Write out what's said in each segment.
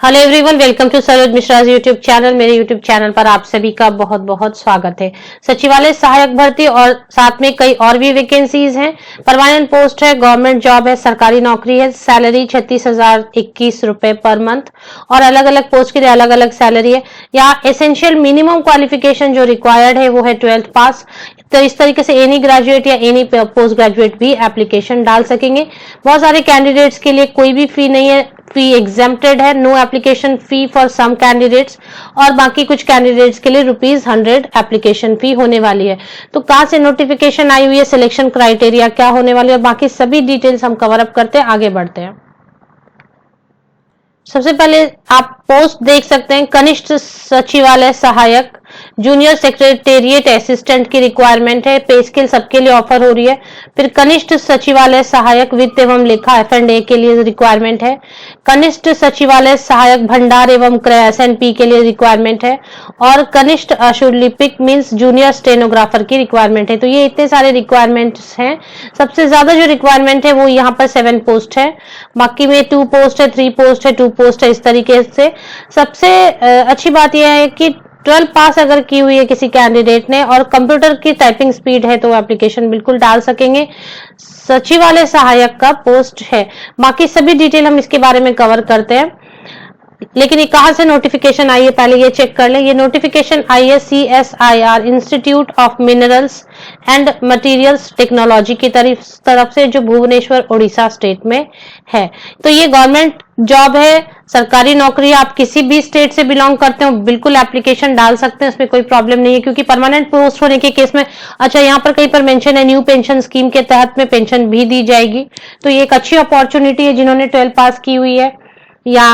Hello everyone, welcome to Saroj Mishra YouTube channel. मेरे YouTube channel पर आप सभी का बहुत बहुत स्वागत है। सचिवालय सहायक भर्ती और साथ में कई और भी वैकेंसीज हैं। परमानेंट पोस्ट है, गवर्नमेंट जॉब है, सरकारी नौकरी है। सैलरी 36,021 रुपए पर मंथ और अलग अलग पोस्ट के लिए अलग अलग सैलरी है। यहाँ एसेंशियल मिनिमम क्वालिफिकेशन जो रिक्वायर्ड है वो है 12th पास। तो इस तरीके से एनी ग्रेजुएट या एनी पोस्ट ग्रेजुएट भी एप्लीकेशन डाल सकेंगे। बहुत सारे कैंडिडेट्स के लिए कोई भी फी नहीं है, फी एग्जेम्प्टेड है, no application fee for some candidates, और बाकी कुछ कैंडिडेट्स के लिए ₹100 एप्लीकेशन फी होने वाली है। तो कहां से नोटिफिकेशन आई हुई है, सिलेक्शन क्राइटेरिया क्या होने वाली है, बाकी सभी डिटेल्स हम कवर अप करते हैं, आगे बढ़ते हैं। सबसे पहले आप पोस्ट देख सकते हैं, कनिष्ठ सचिवालय सहायक जूनियर सेक्रेटेरिएट असिस्टेंट की रिक्वायरमेंट है। पे स्केल सबके लिए ऑफर हो रही है। फिर कनिष्ठ सचिवालय सहायक वित्त एवं लेखा F&A के लिए रिक्वायरमेंट है। कनिष्ठ सचिवालय सहायक भंडार एवं क्रय SNP के लिए रिक्वायरमेंट है। और कनिष्ठ अशुलिपिक मीन्स जूनियर स्टेनोग्राफर की रिक्वायरमेंट है। तो ये इतने सारे रिक्वायरमेंट्स हैं। सबसे ज्यादा जो रिक्वायरमेंट है वो यहाँ पर 7 पोस्ट है, बाकी में 2 पोस्ट है, 3 पोस्ट है, 2 पोस्ट है। इस तरीके से सबसे अच्छी बात यह है कि 12 पास अगर की हुई है किसी कैंडिडेट ने और कंप्यूटर की टाइपिंग स्पीड है तो एप्लीकेशन बिल्कुल डाल सकेंगे। सचिवालय सहायक का पोस्ट है। बाकी सभी डिटेल हम इसके बारे में कवर करते हैं, लेकिन ये कहां से नोटिफिकेशन आई है पहले ये चेक कर लें। ये नोटिफिकेशन आई है CSIR institute of minerals and materials technology की तरफ से, जो भुवनेश्वर उड़ीसा स्टेट में है। तो ये गवर्नमेंट जॉब है, सरकारी नौकरी। आप किसी भी स्टेट से बिलोंग करते हो बिल्कुल एप्लीकेशन डाल सकते हैं, उसमें कोई प्रॉब्लम नहीं है, क्योंकि परमानेंट पोस्ट होने के केस में अच्छा यहाँ पर कहीं पर मेंशन है न्यू पेंशन स्कीम के तहत में पेंशन भी दी जाएगी। तो ये एक अच्छी अपॉर्चुनिटी है जिन्होंने 12 पास की हुई है या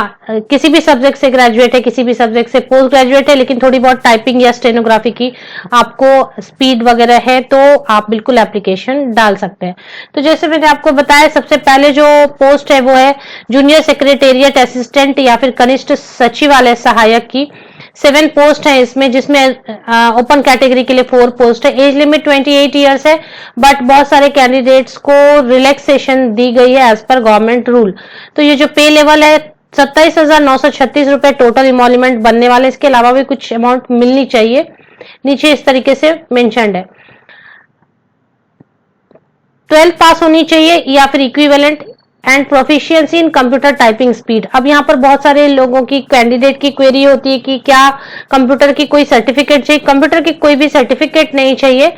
किसी भी सब्जेक्ट से ग्रेजुएट है, किसी भी सब्जेक्ट से पोस्ट ग्रेजुएट है, लेकिन थोड़ी बहुत टाइपिंग या स्टेनोग्राफी की आपको स्पीड वगैरह है तो आप बिल्कुल एप्लीकेशन डाल सकते हैं। तो जैसे मैंने आपको बताया, सबसे पहले जो पोस्ट है वो है जूनियर सेक्रेटेरिएट असिस्टेंट या फिर कनिष्ठ सचिवालय सहायक की। 7 पोस्ट है इसमें, जिसमें ओपन कैटेगरी के लिए 4 पोस्ट है। एज लिमिट 28 ईयर्स है, बट बहुत सारे कैंडिडेट्स को रिलैक्सेशन दी गई है एज पर गवर्नमेंट रूल। तो ये जो पे लेवल है 27,936 रुपए टोटल इमोल्यूमेंट बनने वाले, इसके अलावा भी कुछ अमाउंट मिलनी चाहिए, नीचे इस तरीके से मेंशन्ड है। 12 पास होनी चाहिए या फिर equivalent and proficiency in computer typing speed. अब यहाँ पर बहुत सारे लोगों की कैंडिडेट की क्वेरी होती है कि क्या कंप्यूटर की कोई सर्टिफिकेट चाहिए। कंप्यूटर की कोई भी सर्टिफिकेट नहीं चाहिए।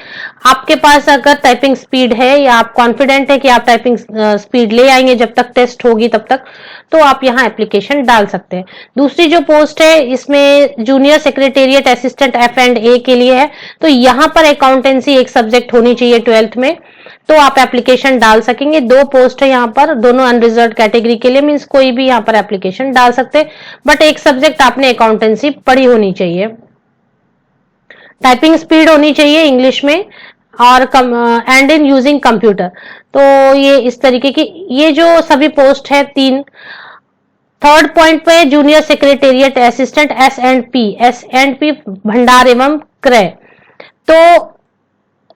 आपके पास अगर टाइपिंग स्पीड है या आप कॉन्फिडेंट है कि आप टाइपिंग स्पीड ले आएंगे जब तक टेस्ट होगी तब तक, तो आप यहाँ एप्लीकेशन डाल सकते हैं। दूसरी जो पोस्ट है इसमें जूनियर सेक्रेटेरिएट असिस्टेंट F&A के लिए है। तो यहाँ पर अकाउंटेंसी एक सब्जेक्ट होनी चाहिए 12th में, तो आप एप्लीकेशन डाल सकेंगे। 2 पोस्ट है यहाँ पर, दोनों अनरिजर्व कैटेगरी के लिए, मींस कोई भी यहाँ पर एप्लीकेशन डाल सकते, बट एक सब्जेक्ट आपने अकाउंटेंसी पढ़ी होनी चाहिए। टाइपिंग स्पीड होनी चाहिए इंग्लिश में और एंड इन यूजिंग कंप्यूटर। तो ये इस तरीके की ये जो सभी पोस्ट है 3। 3rd पॉइंट पे जूनियर सेक्रेटेरिएट असिस्टेंट S&P भंडार एवं क्रय। तो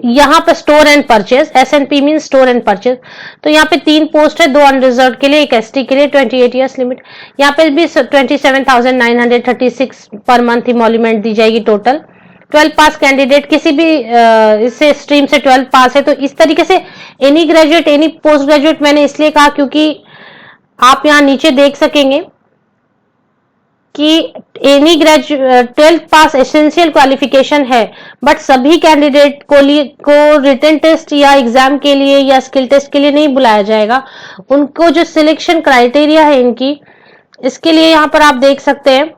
यहाँ पे store and purchase, S&P mean store and purchase. तो यहाँ पे 3 पोस्ट है, 2 अनरिजर्व के लिए, एक ST के लिए। 28 ईयर्स लिमिट। यहाँ पे भी 27,936 पर मंथ इमोल्यूमेंट दी जाएगी टोटल। 12 पास कैंडिडेट किसी भी इससे स्ट्रीम से 12 पास है, तो इस तरीके से any graduate any post graduate मैंने इसलिए कहा क्योंकि आप यहाँ नीचे देख सकेंगे कि एनी ग्रेजुएट 12 पास एसेंशियल क्वालिफिकेशन है, बट सभी कैंडिडेट को रिटन टेस्ट या एग्जाम के लिए या स्किल टेस्ट के लिए नहीं बुलाया जाएगा। उनको जो सिलेक्शन क्राइटेरिया है इनकी, इसके लिए यहाँ पर आप देख सकते हैं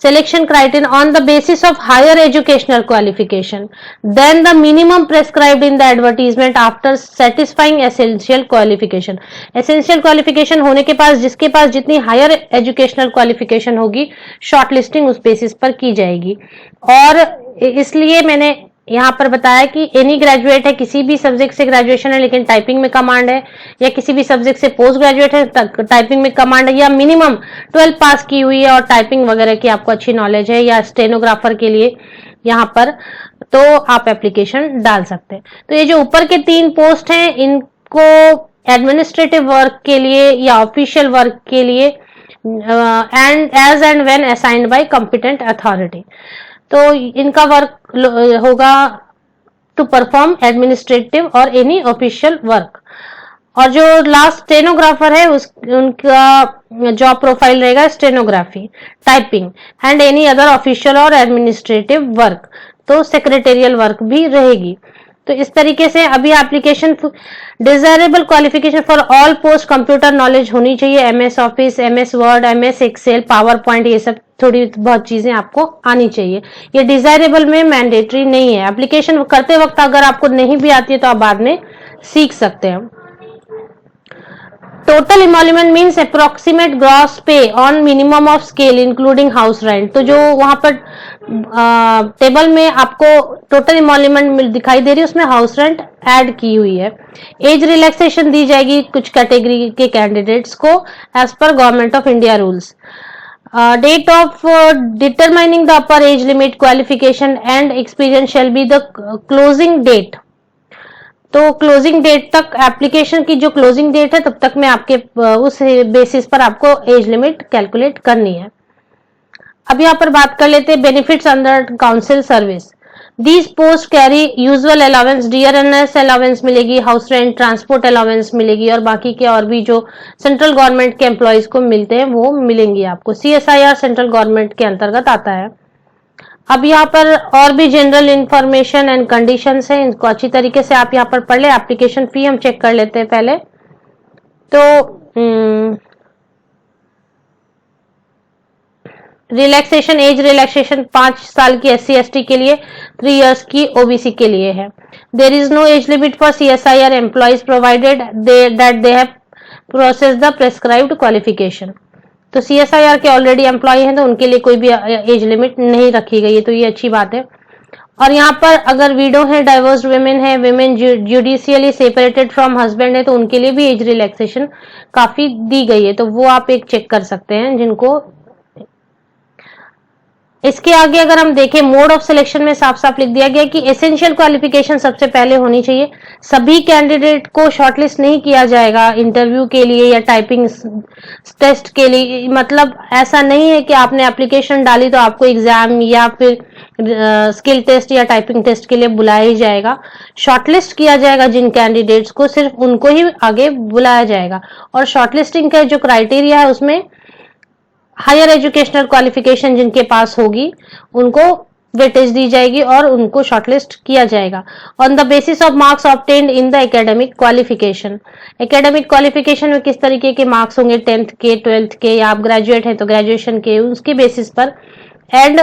selection criteria on the basis of higher educational qualification than the minimum prescribed in the advertisement after satisfying essential qualification। essential qualification होने के पास जिसके पास जितनी higher educational qualification होगी, शॉर्ट लिस्टिंग उस बेसिस पर की जाएगी। और इसलिए मैंने यहाँ पर बताया कि एनी ग्रेजुएट है, किसी भी सब्जेक्ट से ग्रेजुएशन है लेकिन टाइपिंग में कमांड है, या किसी भी सब्जेक्ट से पोस्ट ग्रेजुएट है टाइपिंग में कमांड है, या मिनिमम 12 पास की हुई है और टाइपिंग वगैरह की आपको अच्छी नॉलेज है, या स्टेनोग्राफर के लिए यहाँ पर, तो आप एप्लीकेशन डाल सकते हैं। तो ये जो ऊपर के 3 पोस्ट हैं इनको एडमिनिस्ट्रेटिव वर्क के लिए या ऑफिशियल वर्क के लिए and as and when assigned by competent authority. तो इनका वर्क होगा टू परफॉर्म एडमिनिस्ट्रेटिव और एनी ऑफिशियल वर्क। और जो लास्ट स्टेनोग्राफर है उनका जॉब प्रोफाइल रहेगा stenography, typing and any other official और एडमिनिस्ट्रेटिव वर्क। तो सेक्रेटेरियल वर्क भी रहेगी। तो इस तरीके से अभी application desirable qualification for all post computer knowledge होनी चाहिए, MS Office, MS Word, MS Excel, PowerPoint, ये सब थोड़ी बहुत चीजें आपको आनी चाहिए। ये डिजायरेबल में मैंडेटरी नहीं है। एप्लीकेशन करते वक्त अगर आपको नहीं भी आती है तो आप बाद में सीख सकते हैं। टोटल इमोल्यूमेंट मीन्स अप्रोक्सीमेट ग्रॉस पे on minimum of scale including house rent. तो जो वहां पर टेबल में आपको टोटल इमोल्यूमेंट दिखाई दे रही है उसमें हाउस रेंट ऐड की हुई है। एज रिलैक्सेशन दी जाएगी कुछ कैटेगरी के कैंडिडेट्स को एज पर government of India rules. Date of determining the upper age limit qualification and experience shall be the closing date. तो क्लोजिंग डेट तक एप्लीकेशन की जो क्लोजिंग डेट है तब तक में आपके उस बेसिस पर आपको एज लिमिट कैलकुलेट करनी है। अब यहाँ पर बात कर लेते हैं benefits under council service. These post carry usual allowance, DRNS allowance मिलेगी, हाउस रेंट, ट्रांसपोर्ट अलाउंस मिलेगी और बाकी के और भी जो सेंट्रल गवर्नमेंट के एम्प्लॉयज को मिलते हैं वो मिलेंगी आपको। सीएसआईआर सेंट्रल गवर्नमेंट के अंतर्गत आता है। अब यहाँ पर और भी जनरल इंफॉर्मेशन एंड कंडीशंस हैं, इनको अच्छी तरीके से आप यहाँ पर पढ़ ले। एप्लीकेशन फी हम चेक कर लेते हैं पहले। तो रिलैक्सेशन, एज रिलैक्सेशन 5 साल की SC ST के लिए, 3 इयर्स की OBC के लिए है। There is no age limit for CSIR employees provided that they have process the prescribed qualification. तो CSIR के ऑलरेडी एम्प्लॉय हैं तो उनके लिए कोई भी एज लिमिट नहीं रखी गई है, तो ये अच्छी बात है। और यहाँ पर अगर विडो है, डाइवर्स वुमेन है, women judicially separated from husband है तो उनके लिए भी एज रिलैक्सेशन काफी दी गई है, तो वो आप एक चेक कर सकते हैं जिनको। इसके आगे अगर हम देखें मोड ऑफ सिलेक्शन में साफ साफ लिख दिया गया कि एसेंशियल क्वालिफिकेशन सबसे पहले होनी चाहिए। सभी कैंडिडेट को शॉर्टलिस्ट नहीं किया जाएगा इंटरव्यू के लिए या टाइपिंग टेस्ट के लिए। मतलब ऐसा नहीं है कि आपने एप्लीकेशन डाली तो आपको एग्जाम या फिर स्किल टेस्ट या टाइपिंग टेस्ट के लिए बुलाया ही जाएगा। शॉर्टलिस्ट किया जाएगा जिन कैंडिडेट्स को, सिर्फ उनको ही आगे बुलाया जाएगा। और शॉर्टलिस्टिंग का जो क्राइटेरिया है उसमें हायर एजुकेशनल क्वालिफिकेशन जिनके पास होगी उनको वेटेज दी जाएगी और उनको शॉर्टलिस्ट किया जाएगा on the basis of marks obtained in the academic qualification. Academic qualification में किस तरीके के मार्क्स होंगे, 10th के, 12th के, या आप ग्रेजुएट हैं तो ग्रेजुएशन के, उसके बेसिस पर। And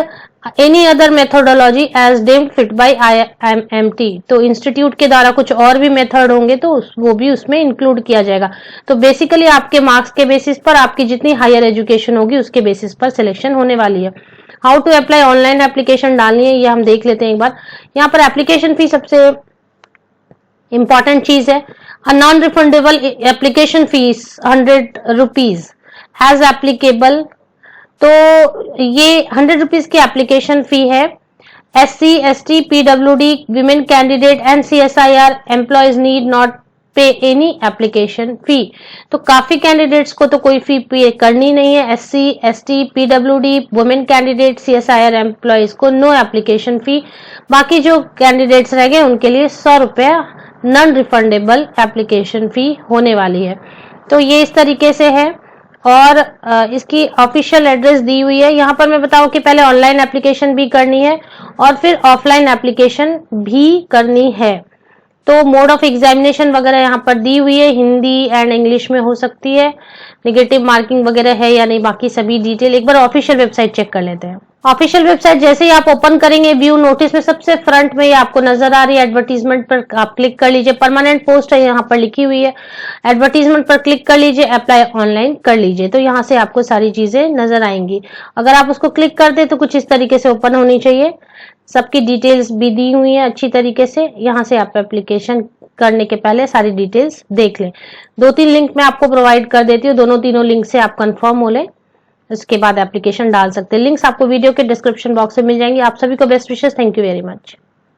any other methodology as deemed fit by IMT। तो इंस्टीट्यूट के द्वारा कुछ और भी मेथड होंगे तो वो भी उसमें इंक्लूड किया जाएगा। तो बेसिकली आपके मार्क्स के बेसिस पर आपकी जितनी हायर एजुकेशन होगी उसके बेसिस पर सिलेक्शन होने वाली है। How to apply, online application डालनी है ये हम देख लेते हैं एक बार। यहाँ पर एप्लीकेशन फी सबसे इंपॉर्टेंट चीज है। A non refundable application fees 100 rupees has applicable. तो ये 100 रुपीज की एप्लीकेशन फी है। SC ST PWD women candidate and CSIR employees need not pay any application fee। तो काफी कैंडिडेट्स को तो कोई फी पे करनी नहीं है। SC ST PWD women candidate CSIR employees को नो एप्लीकेशन फी। बाकी जो कैंडिडेट्स रह गए उनके लिए 100 रुपया नॉन रिफंडेबल एप्लीकेशन फी होने वाली है। तो ये इस तरीके से है और इसकी ऑफिशियल एड्रेस दी हुई है। यहाँ पर मैं बताऊं कि पहले ऑनलाइन एप्लीकेशन भी करनी है और फिर ऑफलाइन एप्लीकेशन भी करनी है। तो मोड ऑफ एग्जामिनेशन वगैरह यहाँ पर दी हुई है, हिंदी एंड इंग्लिश में हो सकती है। नेगेटिव मार्किंग वगैरह है या नहीं, बाकी सभी डिटेल एक बार ऑफिशियल वेबसाइट चेक कर लेते हैं। ऑफिशियल वेबसाइट जैसे ही आप ओपन करेंगे व्यू नोटिस में सबसे फ्रंट में ये आपको नजर आ रही है। एडवर्टीजमेंट पर आप क्लिक कर लीजिए, परमानेंट पोस्ट है यहाँ पर लिखी हुई है। एडवर्टीजमेंट पर क्लिक कर लीजिए, अप्लाई ऑनलाइन कर लीजिए, तो यहाँ से आपको सारी चीजें नजर आएंगी। अगर आप उसको क्लिक कर दे तो कुछ इस तरीके से ओपन होनी चाहिए। सबकी डिटेल्स भी दी हुई है अच्छी तरीके से। यहाँ से आप एप्लीकेशन करने के पहले सारी डिटेल्स देख लें। 2-3 लिंक मैं आपको प्रोवाइड कर देती हूँ, दोनों तीनों लिंक से आप कंफर्म हो लें, उसके बाद एप्लीकेशन डाल सकते हैं। लिंक्स आपको वीडियो के डिस्क्रिप्शन बॉक्स में मिल जाएंगे। आप सभी को best wishes. Thank you very much.